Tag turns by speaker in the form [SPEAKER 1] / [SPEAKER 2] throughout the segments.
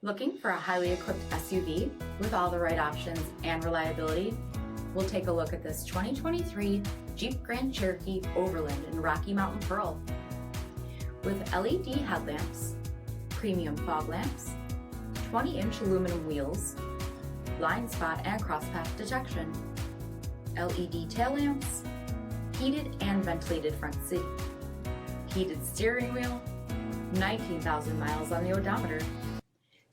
[SPEAKER 1] Looking for a highly equipped SUV with all the right options and reliability? We'll take a look at this 2023 Jeep Grand Cherokee Overland in Rocky Mountain Pearl. With LED headlamps, premium fog lamps, 20-inch aluminum wheels, blind spot and crosspath detection, LED tail lamps, heated and ventilated front seat, heated steering wheel, 19,000 miles on the odometer,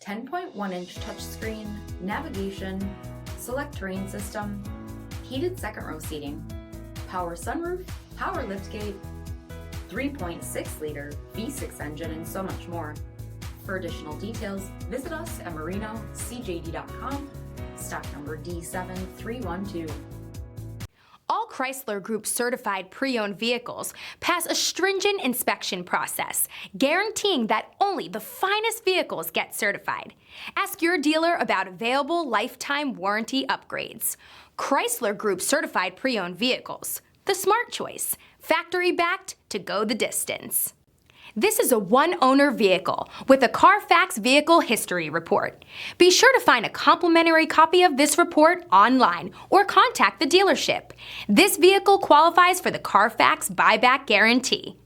[SPEAKER 1] 10.1-inch touchscreen, navigation, select terrain system, heated second row seating, power sunroof, power liftgate, 3.6-liter V6 engine, and so much more. For additional details, visit us at MarinoCJD.com, stock number D7312.
[SPEAKER 2] All Chrysler Group certified pre-owned vehicles pass a stringent inspection process, guaranteeing that only the finest vehicles get certified. Ask your dealer about available lifetime warranty upgrades. Chrysler Group certified pre-owned vehicles, the smart choice, factory backed to go the distance. This is a one-owner vehicle with a CARFAX vehicle history report. Be sure to find a complimentary copy of this report online or contact the dealership. This vehicle qualifies for the CARFAX buyback guarantee.